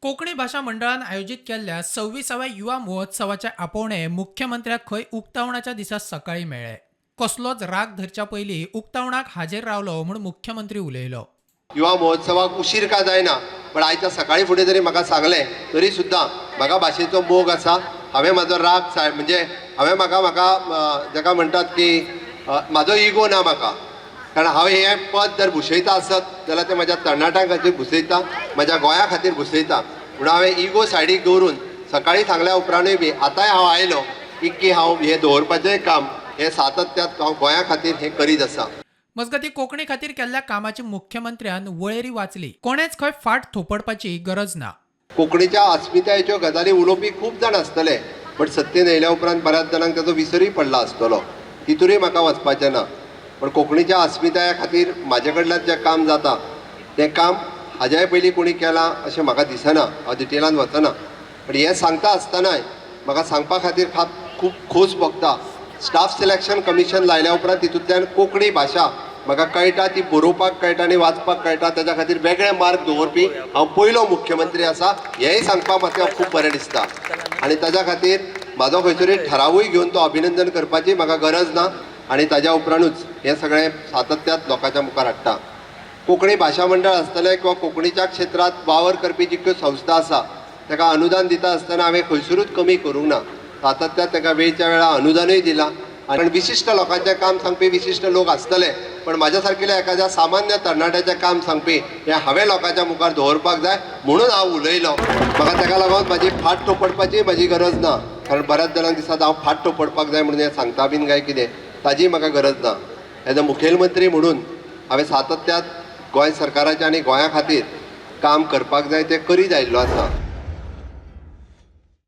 कोंकणी भाषा मंडळान आयोजित केल्ल्या 26व्या युवा महोत्सवाच्या आपोवणे मुख्यमंत्र्याक खंय उक्तावणाच्या दिसा सकाळी मेळ्ळे. कसलोच राग धरच्या पयलीं उक्तावणाक हाजीर रावलो म्हूण मुख्यमंत्री उलयलो. युवा महोत्सवाक उशीर का जायना, पण आयच्या सकाळी फुडें जरी म्हाका सांगलें तरी सुद्दां म्हाका भाशेचो मोग आसा. हांवें म्हाजो राग म्हणजे हांवें म्हाका जाका म्हणटात की म्हाजो इगो ना म्हाका, कारण हांव हें पद जर भुशयता आसत जाल्यार तें म्हाज्या तरणाट्यां खातीर भुसयता, म्हाज्या गोंया खातीर भुसयता. म्हणून हांवें इगो सायडीक दवरून सकाळी सांगल्या उपरांतूय बी आतांय हांव आयलो की हांव हें दवरपाचें काम हें सातत्यात हांव गोंया खातीर हें करीत आसा. मजगतीं कोंकणी खातीर केल्ल्या कामाची मुख्यमंत्र्यान वळेरी वाचली. कोणेच खंय फाट थोपडपाची गरज ना. कोंकणीच्या अस्मितायेच्यो गजाली उलोवपी खूब जाण आसतले, बट सत्तेन येयल्या उपरांत बऱ्याच जाणांक ताचो विसरूय पडला आसतलो. तितूरय म्हाका वचपाचें ना. पण कोंकणीच्या अस्मिताये खातीर म्हाजे कडल्यान जें काम जाता तें काम हाज्याय पयलीं कोणी केलां अशें म्हाका दिसना. हांव डिटेलान वचना, पण हें सांगता आसतनाय म्हाका सांगपा खातीर खूब खोस भोगता. स्टाफ सिलेक्शन कमिशन लायल्या उपरांत तितूंतल्यान कोंकणी भाशा म्हाका कळटा, ती बरोवपाक कळटा आनी वाचपाक कळटा. ताच्या खातीर वेगळे मार्ग दवरपी हांव पयलो मुख्यमंत्री आसा हेंय सांगपाक म्हाका खूब बरें दिसता. आनी ताच्या खातीर म्हाजो खंयतरी ठरावूय घेवन तो अभिनंदन करपाची म्हाका गरज ना. आनी ताज्या उपरांतूच हें सगळें सातत्यात लोकांच्या मुखार हाडटा. कोंकणी भाशा मंडळ आसतलें किंवा कोंकणीच्या क्षेत्रांत वावर करपी जितल्यो संस्था आसा ताका अनुदान दिता आसतना हांवें खंयसरूच कमी करूंक ना. सातत्यात ताका वेळच्या वेळार अनुदानूय दिलां. आनी विशिश्ट लोकांचें काम सांगपी विशिश्ट लोक आसतले, पण म्हाज्या सारकेल्या एखाद्या सामान्य तरणाट्याचें काम सांगपी हें हांवें लोकांच्या मुखार दवरपाक जाय म्हणून हांव उलयलो. म्हाका ताका लागून म्हाजी फाट थोपडपाची म्हाजी गरज ना, कारण बऱ्याच जाणांक दिसता हांव फाट थोपडपाक जाय म्हणून हें सांगता बीन काय कितें, ताजी म्हाका गरज ना. एज अ मुखेलमंत्री म्हणून हांवें सातत्यात गोंय सरकाराचें आनी गोंया खातीर काम करपाक जाय तें करीत आयिल्लो आसा.